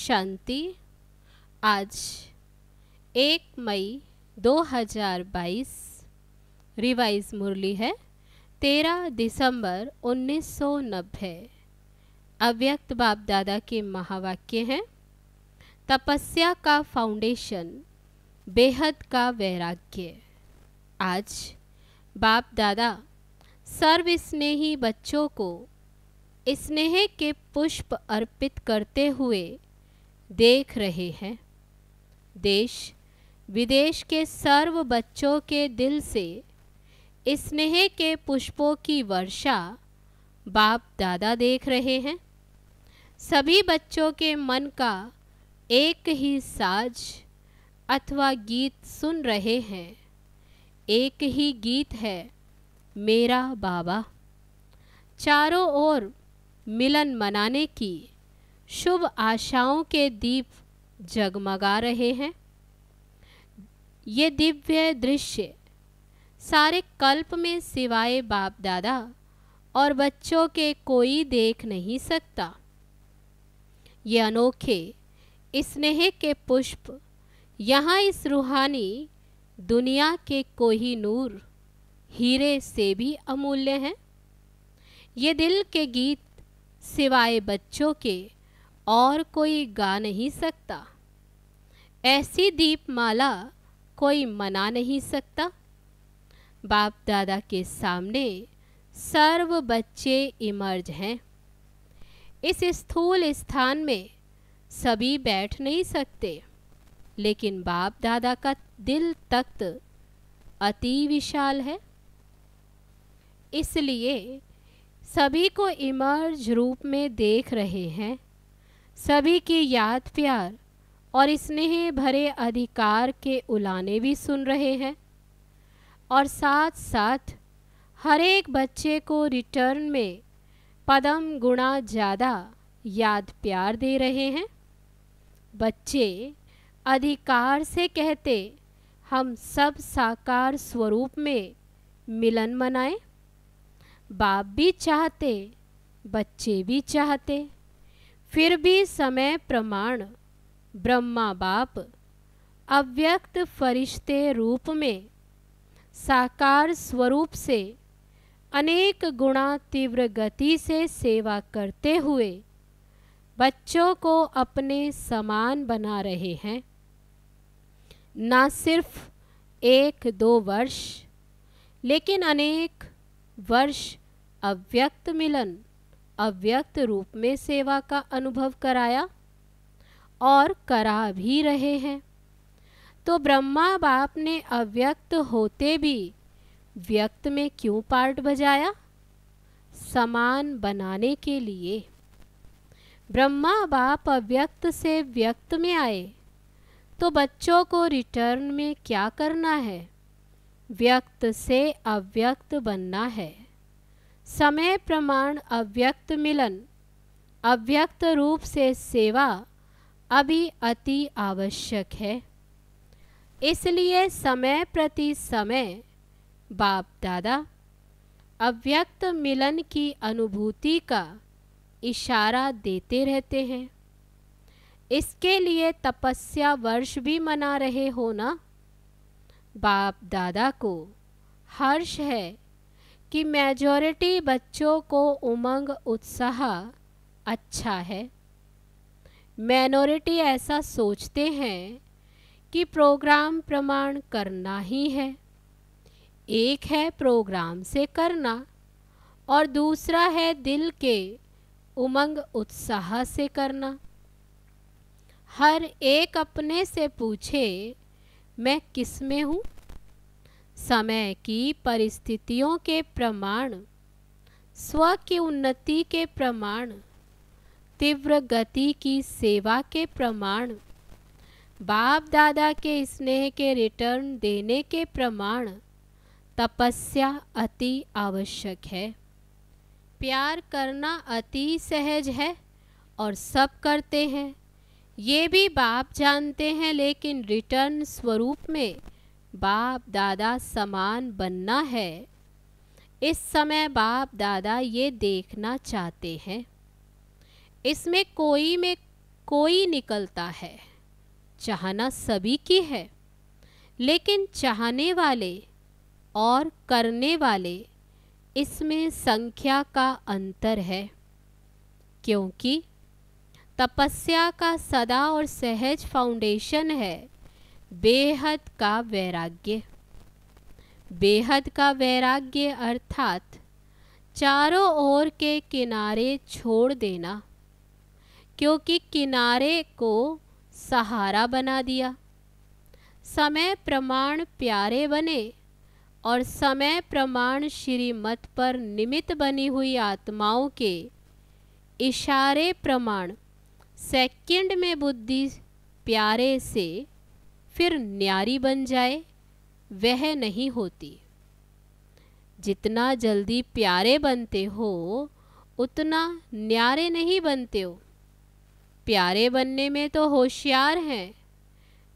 शांति। आज 1 मई 2022 रिवाइज मुरली है 13 दिसंबर 1990। अव्यक्त बाप दादा के महावाक्य हैं, तपस्या का फाउंडेशन, बेहद का वैराग्य। आज बाप दादा सर्व स्नेही बच्चों को स्नेह के पुष्प अर्पित करते हुए देख रहे हैं। देश विदेश के सर्व बच्चों के दिल से स्नेह के पुष्पों की वर्षा बाप दादा देख रहे हैं। सभी बच्चों के मन का एक ही साज अथवा गीत सुन रहे हैं। एक ही गीत है, मेरा बाबा। चारों ओर मिलन मनाने की शुभ आशाओं के दीप जगमगा रहे हैं। ये दिव्य दृश्य सारे कल्प में सिवाय बाप दादा और बच्चों के कोई देख नहीं सकता। ये अनोखे स्नेह के पुष्प यहाँ इस रूहानी दुनिया के कोई नूर हीरे से भी अमूल्य हैं। ये दिल के गीत सिवाय बच्चों के और कोई गा नहीं सकता। ऐसी दीपमाला कोई मना नहीं सकता। बाप दादा के सामने सर्व बच्चे इमर्ज हैं। इस स्थूल स्थान में सभी बैठ नहीं सकते, लेकिन बाप दादा का दिल तख्त अति विशाल है, इसलिए सभी को इमर्ज रूप में देख रहे हैं। सभी की याद प्यार और स्नेह भरे अधिकार के उलाने भी सुन रहे हैं, और साथ साथ हर एक बच्चे को रिटर्न में पदम गुणा ज़्यादा याद प्यार दे रहे हैं। बच्चे अधिकार से कहते, हम सब साकार स्वरूप में मिलन मनाएं। बाप भी चाहते, बच्चे भी चाहते, फिर भी समय प्रमाण ब्रह्मा बाप अव्यक्त फरिश्ते रूप में साकार स्वरूप से अनेक गुणा तीव्र गति से सेवा करते हुए बच्चों को अपने समान बना रहे हैं। ना सिर्फ 1-2 वर्ष, लेकिन अनेक वर्ष अव्यक्त मिलन, अव्यक्त रूप में सेवा का अनुभव कराया और करा भी रहे हैं। तो ब्रह्मा बाप ने अव्यक्त होते भी व्यक्त में क्यों पार्ट बजाया? समान बनाने के लिए। ब्रह्मा बाप अव्यक्त से व्यक्त में आए, तो बच्चों को रिटर्न में क्या करना है? व्यक्त से अव्यक्त बनना है। समय प्रमाण अव्यक्त मिलन, अव्यक्त रूप से सेवा अभी अति आवश्यक है। इसलिए समय प्रति समय बाप दादा अव्यक्त मिलन की अनुभूति का इशारा देते रहते हैं। इसके लिए तपस्या वर्ष भी मना रहे हो ना। बाप दादा को हर्ष है कि मेजॉरिटी बच्चों को उमंग उत्साह अच्छा है। माइनॉरिटी ऐसा सोचते हैं कि प्रोग्राम प्रमाण करना ही है। एक है प्रोग्राम से करना और दूसरा है दिल के उमंग उत्साह से करना। हर एक अपने से पूछे, मैं किस में हूँ? समय की परिस्थितियों के प्रमाण, स्व की उन्नति के प्रमाण, तीव्र गति की सेवा के प्रमाण, बाप दादा के स्नेह के रिटर्न देने के प्रमाण तपस्या अति आवश्यक है। प्यार करना अति सहज है और सब करते हैं, ये भी बाप जानते हैं, लेकिन रिटर्न स्वरूप में बाप दादा समान बनना है। इस समय बाप दादा ये देखना चाहते हैं। इसमें कोई में कोई निकलता है। चाहना सभी की है, लेकिन चाहने वाले और करने वाले, इसमें संख्या का अंतर है। क्योंकि तपस्या का सदा और सहज फाउंडेशन है बेहद का वैराग्य। बेहद का वैराग्य अर्थात चारों ओर के किनारे छोड़ देना, क्योंकि किनारे को सहारा बना दिया। समय प्रमाण प्यारे बने और समय प्रमाण श्रीमत पर निमित्त बनी हुई आत्माओं के इशारे प्रमाण सेकंड में बुद्धि प्यारे से फिर न्यारी बन जाए, वह नहीं होती। जितना जल्दी प्यारे बनते हो उतना न्यारे नहीं बनते हो। प्यारे बनने में तो होशियार हैं,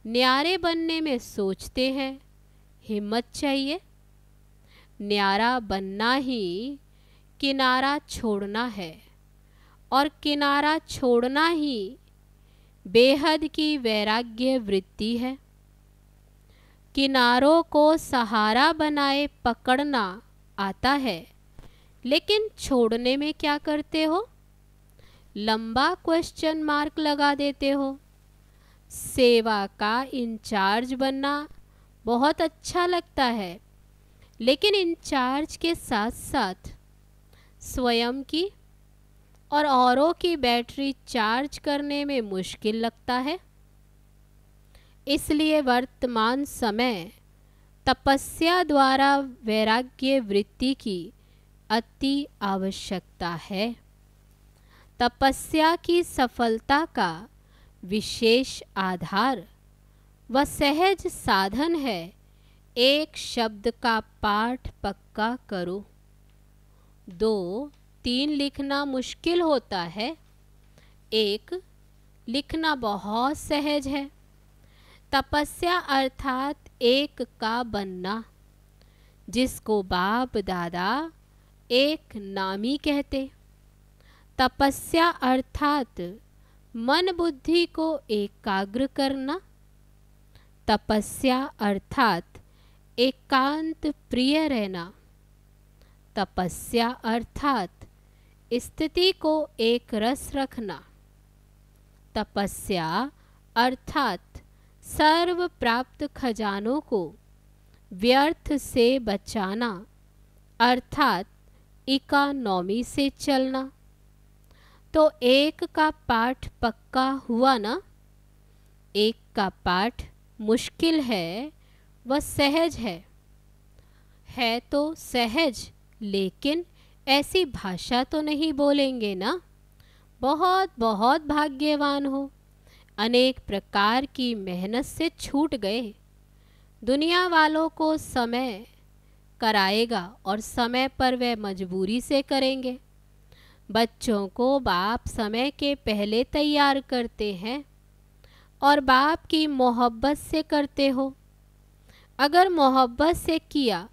न्यारे बनने में सोचते हैं। हिम्मत चाहिए। न्यारा बनना ही किनारा छोड़ना है, और किनारा छोड़ना ही बेहद की वैराग्य वृत्ति है। किनारों को सहारा बनाए पकड़ना आता है, लेकिन छोड़ने में क्या करते हो? लंबा क्वेश्चन मार्क लगा देते हो। सेवा का इंचार्ज बनना बहुत अच्छा लगता है, लेकिन इंचार्ज के साथ साथ स्वयं की और औरों की बैटरी चार्ज करने में मुश्किल लगता है। इसलिए वर्तमान समय तपस्या द्वारा वैराग्य वृत्ति की अति आवश्यकता है। तपस्या की सफलता का विशेष आधार व सहज साधन है एक शब्द का पाठ पक्का करो। 2-3 लिखना मुश्किल होता है, 1 लिखना बहुत सहज है। तपस्या अर्थात एक का बनना, जिसको बाप दादा एक नामी कहते। तपस्या अर्थात मन बुद्धि को एकाग्र करना। तपस्या अर्थात एकांत प्रिय रहना। तपस्या अर्थात स्थिति को एक रस रखना। तपस्या अर्थात सर्व प्राप्त खजानों को व्यर्थ से बचाना, अर्थात इकोनॉमी से चलना। तो एक का पाठ पक्का हुआ ना। एक का पाठ मुश्किल है व सहज है तो सहज, लेकिन ऐसी भाषा तो नहीं बोलेंगे ना। बहुत बहुत भाग्यवान हो, अनेक प्रकार की मेहनत से छूट गए। दुनिया वालों को समय कराएगा और समय पर वह मजबूरी से करेंगे। बच्चों को बाप समय के पहले तैयार करते हैं और बाप की मोहब्बत से करते हो। अगर मोहब्बत से किया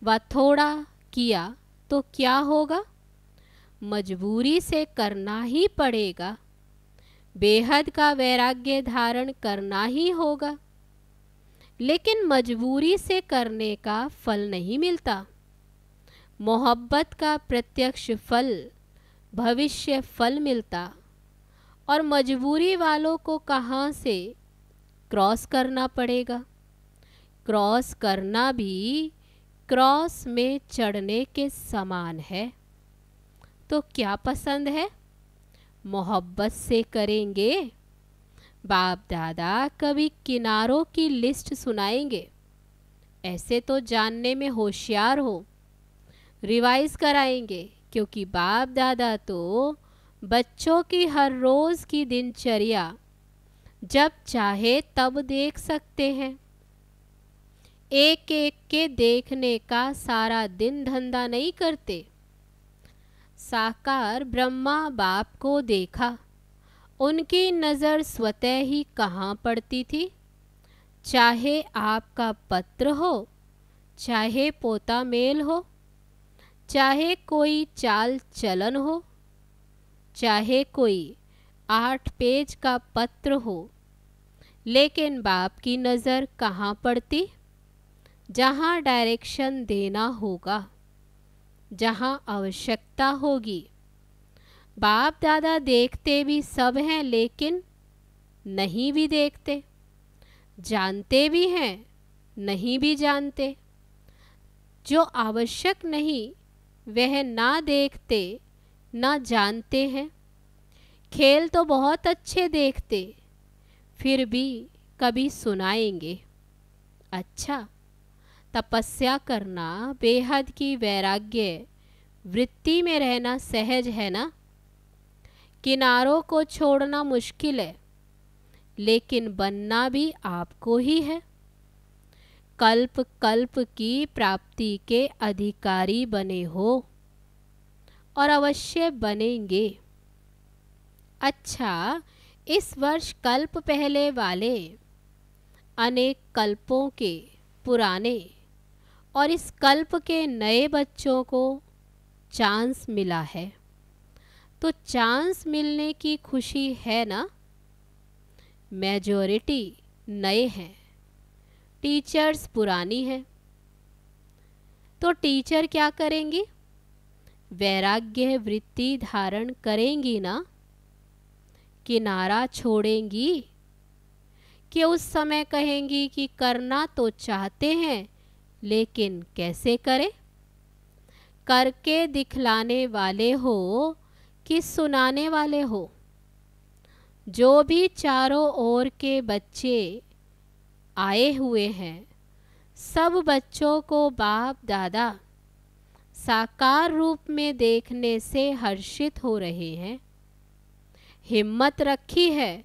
व थोड़ा किया तो क्या होगा? मजबूरी से करना ही पड़ेगा। बेहद का वैराग्य धारण करना ही होगा, लेकिन मजबूरी से करने का फल नहीं मिलता। मोहब्बत का प्रत्यक्ष फल भविष्य फल मिलता, और मजबूरी वालों को कहाँ से क्रॉस करना पड़ेगा? क्रॉस करना भी क्रॉस में चढ़ने के समान है। तो क्या पसंद है? मोहब्बत से करेंगे। बाप दादा कभी किनारों की लिस्ट सुनाएंगे। ऐसे तो जानने में होशियार हो, रिवाइज कराएंगे, क्योंकि बाप दादा तो बच्चों की हर रोज़ की दिनचर्या जब चाहे तब देख सकते हैं। एक एक के देखने का सारा दिन धंधा नहीं करते। साकार ब्रह्मा बाप को देखा, उनकी नज़र स्वतः ही कहाँ पड़ती थी? चाहे आपका पत्र हो, चाहे पोता मेल हो, चाहे कोई चाल चलन हो, चाहे कोई 8 पेज का पत्र हो, लेकिन बाप की नज़र कहाँ पड़ती? जहाँ डायरेक्शन देना होगा, जहाँ आवश्यकता होगी। बाप दादा देखते भी सब हैं, लेकिन नहीं भी देखते, जानते भी हैं, नहीं भी जानते। जो आवश्यक नहीं वह ना देखते ना जानते हैं। खेल तो बहुत अच्छे देखते, फिर भी कभी सुनाएंगे। अच्छा, तपस्या करना, बेहद की वैराग्य वृत्ति में रहना सहज है ना। किनारों को छोड़ना मुश्किल है, लेकिन बनना भी आपको ही है। कल्प कल्प की प्राप्ति के अधिकारी बने हो और अवश्य बनेंगे। अच्छा, इस वर्ष कल्प पहले वाले अनेक कल्पों के पुराने और इस कल्प के नए बच्चों को चांस मिला है, तो चांस मिलने की खुशी है ना। मेजॉरिटी नए हैं, टीचर्स पुरानी है। तो टीचर क्या करेंगी? वैराग्य वृत्ति धारण करेंगी ना। किनारा छोड़ेंगी कि उस समय कहेंगी कि करना तो चाहते हैं, लेकिन कैसे करें? करके दिखलाने वाले हो कि सुनाने वाले हो? जो भी चारों ओर के बच्चे आए हुए हैं, सब बच्चों को बाप दादा साकार रूप में देखने से हर्षित हो रहे हैं। हिम्मत रखी है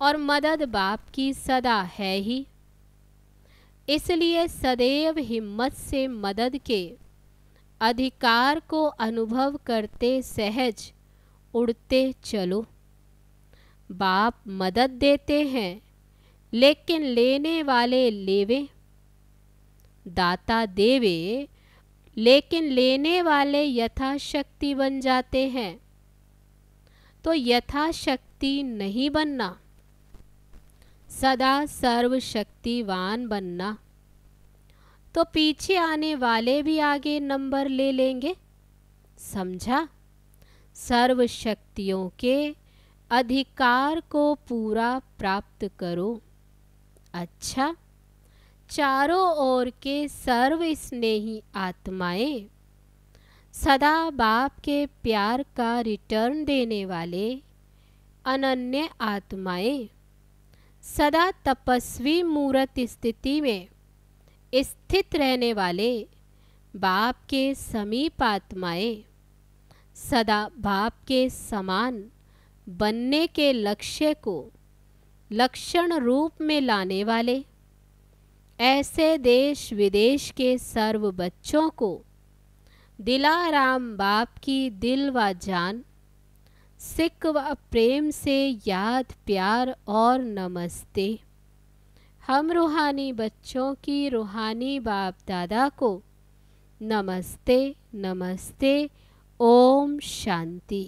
और मदद बाप की सदा है ही, इसलिए सदैव हिम्मत से मदद के अधिकार को अनुभव करते सहज उड़ते चलो। बाप मदद देते हैं, लेकिन लेने वाले लेवे। दाता देवे, लेकिन लेने वाले यथाशक्ति बन जाते हैं। तो यथाशक्ति नहीं बनना, सदा सर्वशक्तिवान बनना। तो पीछे आने वाले भी आगे नंबर ले लेंगे। समझा? सर्व शक्तियों के अधिकार को पूरा प्राप्त करो। अच्छा, चारों ओर के सर्व स्नेही आत्माएं, सदा बाप के प्यार का रिटर्न देने वाले अनन्य आत्माएं, सदा तपस्वी मूर्त स्थिति में स्थित रहने वाले बाप के समीप आत्माएं, सदा बाप के समान बनने के लक्ष्य को लक्षण रूप में लाने वाले, ऐसे देश विदेश के सर्व बच्चों को दिलाराम बाप की दिल व जान, सिक व प्रेम से याद प्यार और नमस्ते। हम रूहानी बच्चों की रूहानी बाप दादा को नमस्ते नमस्ते। ओम शांति।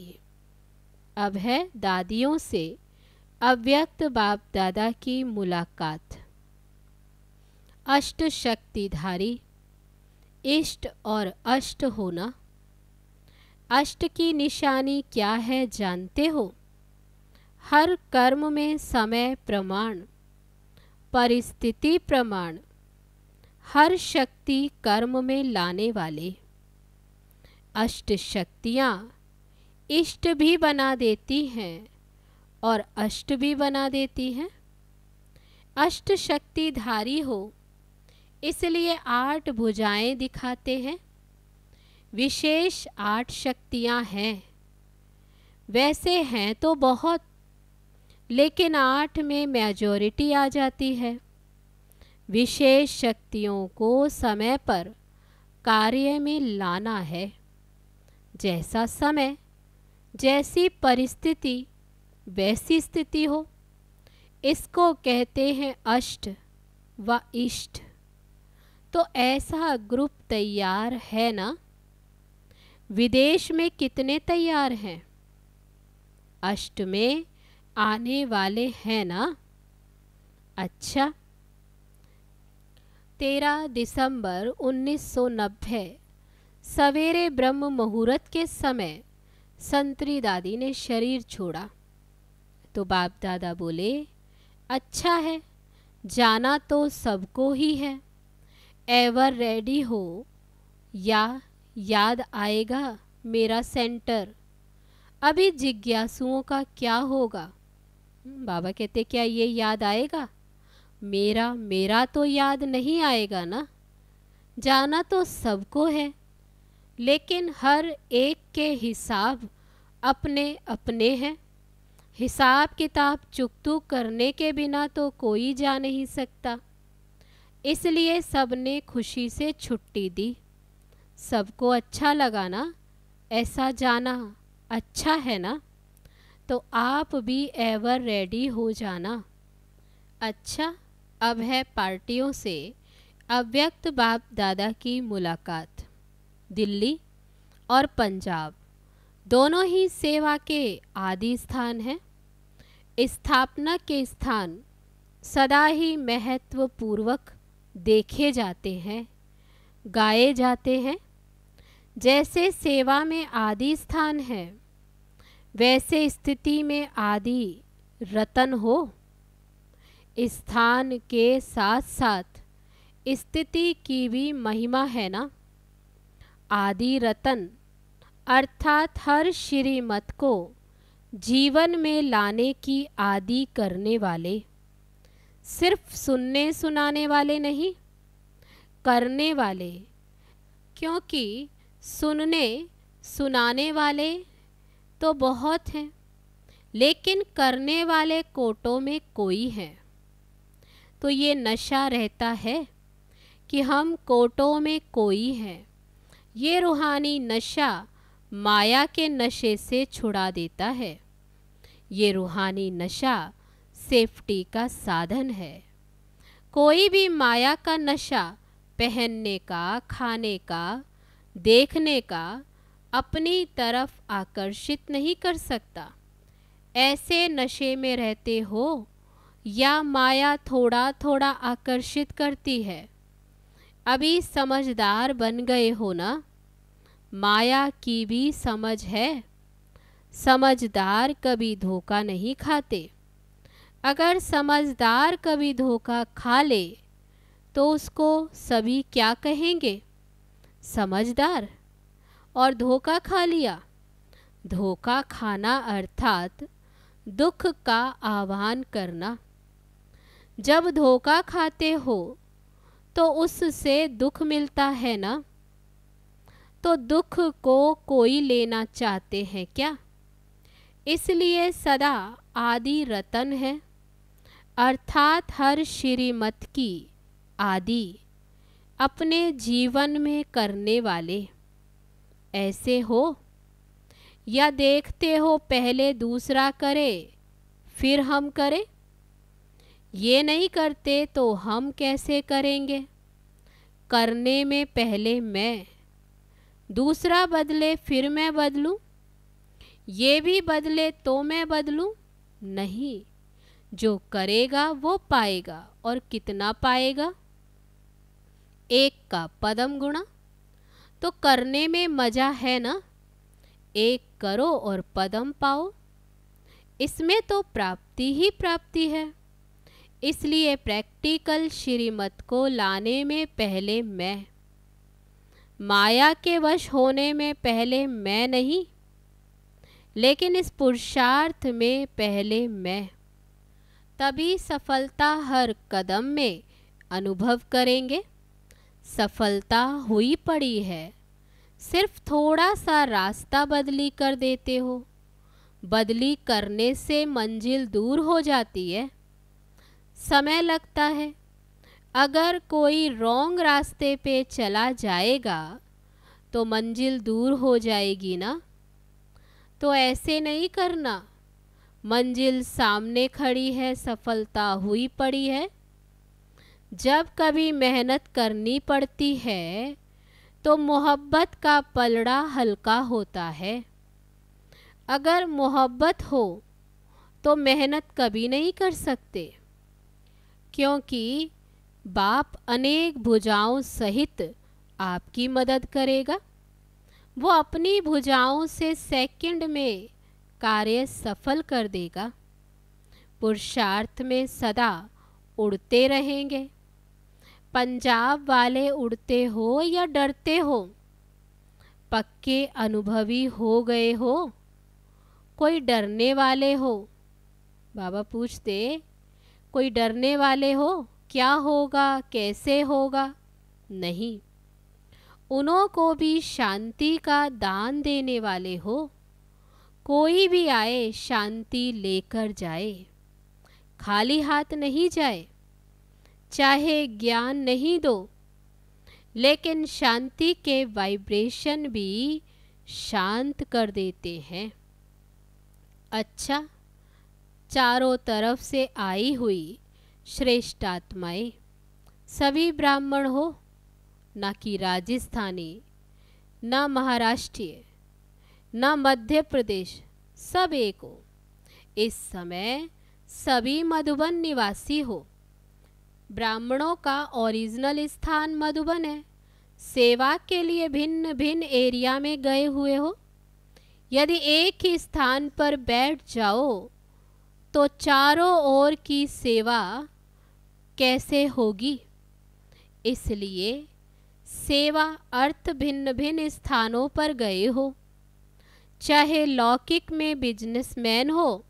अब है दादियों से अव्यक्त बाप दादा की मुलाकात। अष्ट शक्तिधारी, इष्ट और अष्ट होना। अष्ट की निशानी क्या है जानते हो? हर कर्म में समय प्रमाण, परिस्थिति प्रमाण, हर शक्ति कर्म में लाने वाले। अष्ट शक्तियाँ इष्ट भी बना देती हैं और अष्ट भी बना देती हैं। अष्ट शक्तिधारी हो, इसलिए 8 भुजाएं दिखाते हैं। विशेष 8 शक्तियाँ हैं। वैसे हैं तो बहुत, लेकिन 8 में मेजॉरिटी आ जाती है। विशेष शक्तियों को समय पर कार्य में लाना है। जैसा समय, जैसी परिस्थिति, वैसी स्थिति हो। इसको कहते हैं अष्ट व इष्ट। तो ऐसा ग्रुप तैयार है ना? विदेश में कितने तैयार हैं? अष्ट में आने वाले हैं ना? अच्छा। 13 दिसंबर 1990 सवेरे ब्रह्म मुहूर्त के समय संतरी दादी ने शरीर छोड़ा तो बाप दादा बोले, अच्छा है, जाना तो सबको ही है। एवर रेडी हो या याद आएगा मेरा सेंटर? अभी जिज्ञासुओं का क्या होगा? बाबा कहते, क्या ये याद आएगा? मेरा तो याद नहीं आएगा ना। जाना तो सबको है, लेकिन हर एक के हिसाब अपने अपने हैं। हिसाब किताब चुकतुक करने के बिना तो कोई जा नहीं सकता। इसलिए सबने खुशी से छुट्टी दी। सबको अच्छा लगा ना? ऐसा जाना अच्छा है ना? तो आप भी एवर रेडी हो जाना। अच्छा, अब है पार्टियों से अव्यक्त बाप दादा की मुलाकात। दिल्ली और पंजाब दोनों ही सेवा के आदि स्थान हैं। स्थापना के स्थान सदा ही महत्वपूर्वक देखे जाते हैं, गाए जाते हैं। जैसे सेवा में आदि स्थान है, वैसे स्थिति में आदि रतन हो। स्थान के साथ साथ स्थिति की भी महिमा है ना। आदि रतन अर्थात हर श्रीमत को जीवन में लाने की आदि करने वाले, सिर्फ सुनने सुनाने वाले नहीं, करने वाले। क्योंकि सुनने सुनाने वाले तो बहुत हैं, लेकिन करने वाले कोटों में कोई है। तो ये नशा रहता है कि हम कोटों में कोई हैं। ये रूहानी नशा माया के नशे से छुड़ा देता है। ये रूहानी नशा सेफ्टी का साधन है। कोई भी माया का नशा पहनने का, खाने का, देखने का अपनी तरफ आकर्षित नहीं कर सकता। ऐसे नशे में रहते हो या माया थोड़ा थोड़ा आकर्षित करती है? अभी समझदार बन गए हो ना? माया की भी समझ है। समझदार कभी धोखा नहीं खाते। अगर समझदार कभी धोखा खा ले तो उसको सभी क्या कहेंगे? समझदार। और धोखा खा लिया। धोखा खाना अर्थात दुख का आह्वान करना। जब धोखा खाते हो तो उससे दुख मिलता है ना। तो दुख को कोई लेना चाहते हैं क्या? इसलिए सदा आदि रतन है, अर्थात हर श्रीमत की आदि अपने जीवन में करने वाले। ऐसे हो या देखते हो पहले दूसरा करे फिर हम करें? ये नहीं करते तो हम कैसे करेंगे? करने में पहले मैं, दूसरा बदले फिर मैं बदलूं? ये भी बदले तो मैं बदलूं? नहीं, जो करेगा वो पाएगा। और कितना पाएगा? एक का पदम गुणा। तो करने में मजा है ना। एक करो और पदम पाओ। इसमें तो प्राप्ति ही प्राप्ति है। इसलिए प्रैक्टिकल श्रीमत को लाने में पहले मैं, माया के वश होने में पहले मैं नहीं, लेकिन इस पुरुषार्थ में पहले मैं। तभी सफलता हर कदम में अनुभव करेंगे। सफलता हुई पड़ी है, सिर्फ थोड़ा सा रास्ता बदली कर देते हो। बदली करने से मंजिल दूर हो जाती है, समय लगता है। अगर कोई रॉन्ग रास्ते पे चला जाएगा तो मंजिल दूर हो जाएगी ना। तो ऐसे नहीं करना। मंजिल सामने खड़ी है, सफलता हुई पड़ी है। जब कभी मेहनत करनी पड़ती है तो मोहब्बत का पलड़ा हल्का होता है। अगर मोहब्बत हो तो मेहनत कभी नहीं कर सकते, क्योंकि बाप अनेक भुजाओं सहित आपकी मदद करेगा। वो अपनी भुजाओं से सेकंड में कार्य सफल कर देगा। पुरुषार्थ में सदा उड़ते रहेंगे। पंजाब वाले उड़ते हो या डरते हो, पक्के अनुभवी हो गए हो, कोई डरने वाले हो? बाबा पूछते, कोई डरने वाले हो? क्या होगा, कैसे होगा? नहीं, उन्हों को भी शांति का दान देने वाले हो। कोई भी आए शांति लेकर जाए, खाली हाथ नहीं जाए। चाहे ज्ञान नहीं दो, लेकिन शांति के वाइब्रेशन भी शांत कर देते हैं। अच्छा, चारों तरफ से आई हुई श्रेष्ठ आत्माएं, सभी ब्राह्मण हो, ना कि राजस्थानी, ना महाराष्ट्रीय, ना मध्य प्रदेश, सब एक हो। इस समय सभी मधुबन निवासी हो। ब्राह्मणों का ओरिजिनल स्थान मधुबन है। सेवा के लिए भिन्न भिन्न एरिया में गए हुए हो। यदि एक ही स्थान पर बैठ जाओ तो चारों ओर की सेवा कैसे होगी? इसलिए सेवा अर्थ भिन्न भिन्न स्थानों पर गए हो। चाहे लौकिक में बिजनेसमैन हो,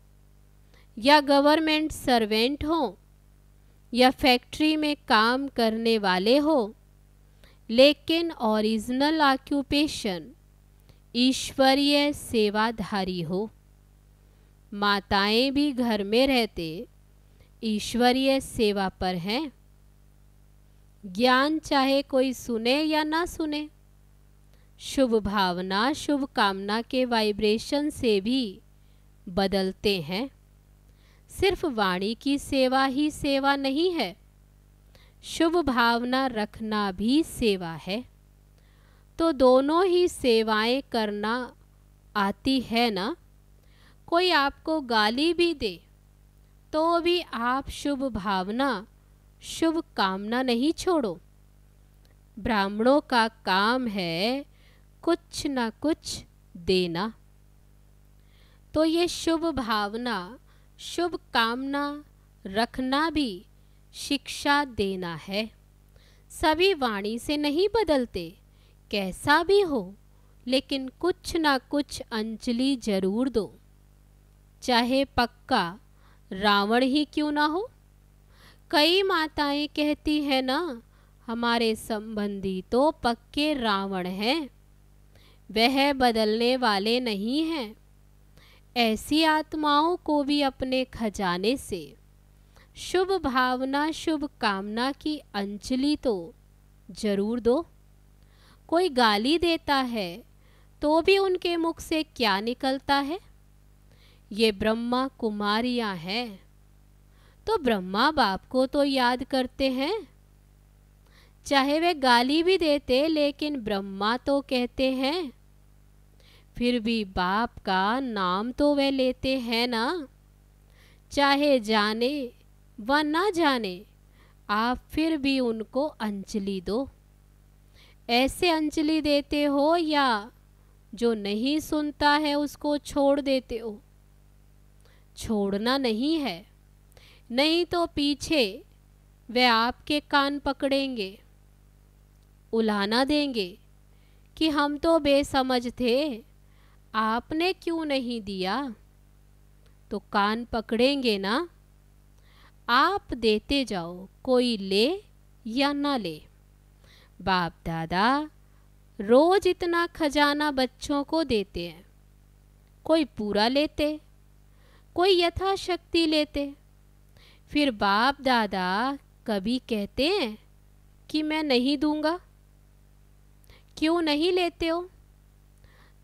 या गवर्नमेंट सर्वेंट हो, या फैक्ट्री में काम करने वाले हो, लेकिन ओरिजिनल ऑक्यूपेशन ईश्वरीय सेवाधारी हो। माताएं भी घर में रहते ईश्वरीय सेवा पर हैं। ज्ञान चाहे कोई सुने या ना सुने, शुभ भावना शुभ कामना के वाइब्रेशन से भी बदलते हैं। सिर्फ वाणी की सेवा ही सेवा नहीं है, शुभ भावना रखना भी सेवा है। तो दोनों ही सेवाएं करना आती है ना? कोई आपको गाली भी दे तो भी आप शुभ भावना शुभ कामना नहीं छोड़ो। ब्राह्मणों का काम है कुछ ना कुछ देना। तो ये शुभ भावना शुभ कामना रखना भी शिक्षा देना है। सभी वाणी से नहीं बदलते, कैसा भी हो, लेकिन कुछ ना कुछ अंजलि जरूर दो। चाहे पक्का रावण ही क्यों ना हो। कई माताएं कहती हैं ना, हमारे संबंधी तो पक्के रावण हैं, वह बदलने वाले नहीं हैं। ऐसी आत्माओं को भी अपने खजाने से शुभ भावना शुभ कामना की अंजलि तो जरूर दो। कोई गाली देता है तो भी उनके मुख से क्या निकलता है? ये ब्रह्मा कुमारियां हैं, तो ब्रह्मा बाप को तो याद करते हैं। चाहे वे गाली भी देते, लेकिन ब्रह्मा तो कहते हैं। फिर भी बाप का नाम तो वे लेते हैं ना। चाहे जाने व ना जाने, आप फिर भी उनको अंजलि दो। ऐसे अंजलि देते हो या जो नहीं सुनता है उसको छोड़ देते हो? छोड़ना नहीं है, नहीं तो पीछे वे आपके कान पकड़ेंगे, उलाहना देंगे कि हम तो बेसमझ थे, आपने क्यों नहीं दिया? तो कान पकड़ेंगे ना। आप देते जाओ, कोई ले या ना ले। बाप दादा रोज इतना खजाना बच्चों को देते हैं। कोई पूरा लेते, कोई यथाशक्ति लेते। फिर बाप दादा कभी कहते हैं कि मैं नहीं दूंगा? क्यों नहीं लेते हो?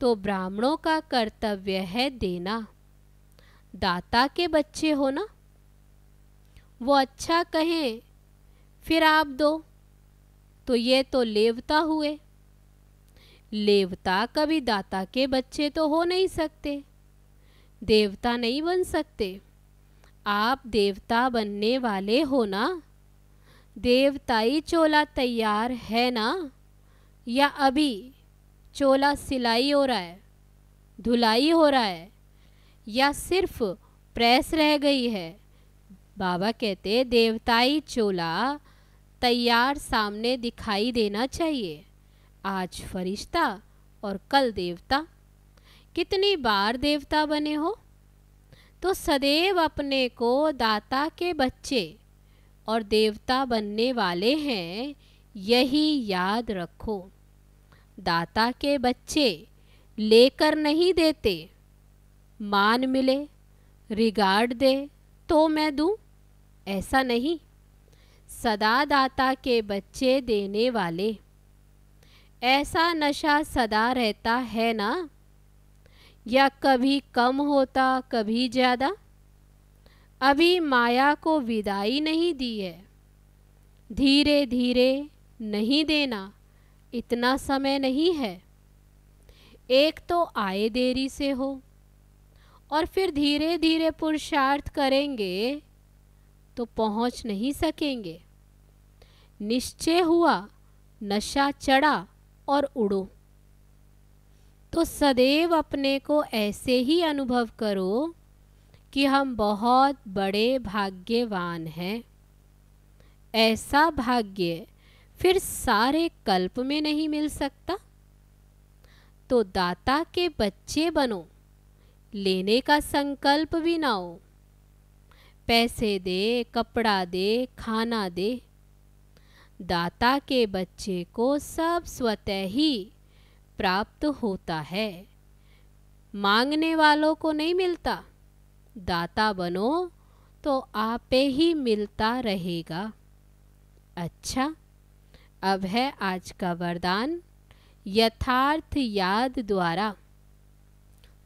तो ब्राह्मणों का कर्तव्य है देना। दाता के बच्चे हो ना, वो अच्छा कहें फिर आप दो, तो ये तो लेवता हुए। लेवता कभी दाता के बच्चे तो हो नहीं सकते। देवता नहीं बन सकते। आप देवता बनने वाले हो ना? देवताई चोला तैयार है ना? या अभी चोला सिलाई हो रहा है, धुलाई हो रहा है, या सिर्फ प्रेस रह गई है? बाबा कहते देवताई चोला तैयार सामने दिखाई देना चाहिए। आज फरिश्ता और कल देवता। कितनी बार देवता बने हो? तो सदैव अपने को दाता के बच्चे और देवता बनने वाले हैं, यही याद रखो। दाता के बच्चे लेकर नहीं देते, मान मिले, रिगार्ड दे तो मैं दूं, ऐसा नहीं। सदा दाता के बच्चे देने वाले। ऐसा नशा सदा रहता है ना? या कभी कम होता, कभी ज़्यादा? अभी माया को विदाई नहीं दी है। धीरे धीरे नहीं देना, इतना समय नहीं है। एक तो आए देरी से हो, और फिर धीरे धीरे पुरुषार्थ करेंगे तो पहुंच नहीं सकेंगे। निश्चय हुआ, नशा चढ़ा और उड़ो। तो सदैव अपने को ऐसे ही अनुभव करो कि हम बहुत बड़े भाग्यवान हैं। ऐसा भाग्य फिर सारे कल्प में नहीं मिल सकता। तो दाता के बच्चे बनो, लेने का संकल्प भी ना हो। पैसे दे, कपड़ा दे, खाना दे। दाता के बच्चे को सब स्वतः ही प्राप्त होता है, मांगने वालों को नहीं मिलता। दाता बनो तो आपे ही मिलता रहेगा। अच्छा, अब है आज का वरदान। यथार्थ याद द्वारा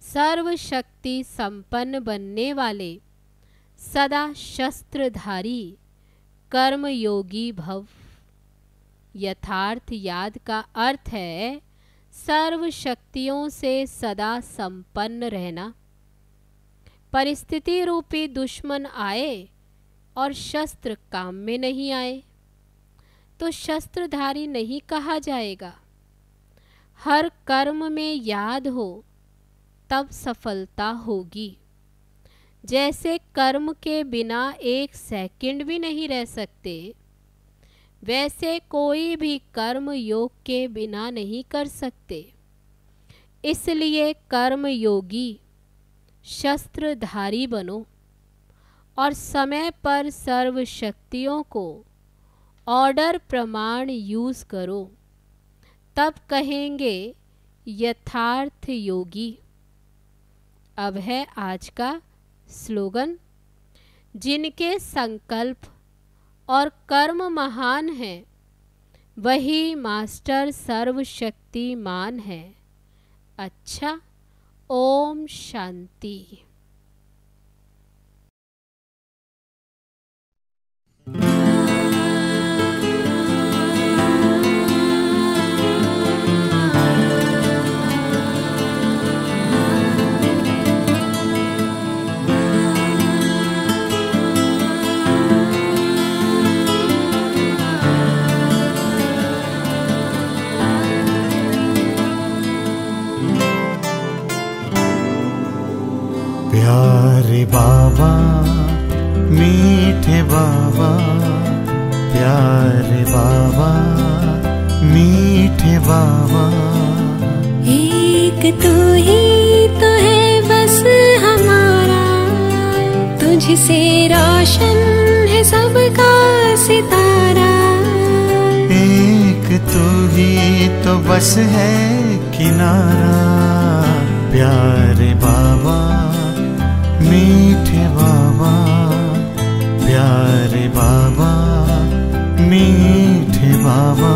सर्वशक्ति संपन्न बनने वाले सदा शस्त्रधारी कर्मयोगी भव। यथार्थ याद का अर्थ है सर्व शक्तियों से सदा संपन्न रहना। परिस्थिति रूपी दुश्मन आए और शस्त्र काम में नहीं आए तो शस्त्रधारी नहीं कहा जाएगा। हर कर्म में याद हो तब सफलता होगी। जैसे कर्म के बिना एक सेकंड भी नहीं रह सकते, वैसे कोई भी कर्म योग के बिना नहीं कर सकते। इसलिए कर्म योगी शस्त्रधारी बनो और समय पर सर्व शक्तियों को ऑर्डर प्रमाण यूज़ करो, तब कहेंगे यथार्थ योगी। अब है आज का स्लोगन। जिनके संकल्प और कर्म महान हैं, वही मास्टर सर्वशक्तिमान है। अच्छा, ओम शांति। प्यारे बाबा, मीठे बाबा, प्यारे बाबा, मीठे बाबा। एक तू ही तो है बस हमारा, तुझसे रोशन है सबका सितारा। एक तू ही तो बस है किनारा। प्यारे बाबा, मीठे बाबा, प्यारे बाबा, मीठे बाबा।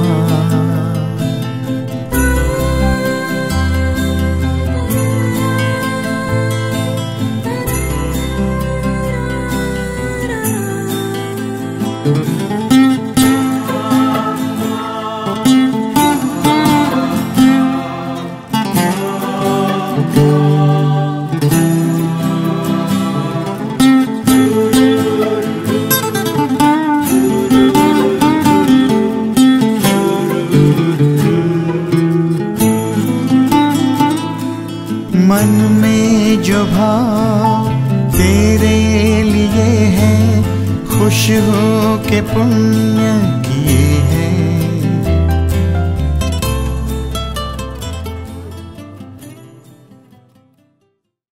मन में जो भाव तेरे लिए है, खुश हो के पुण्य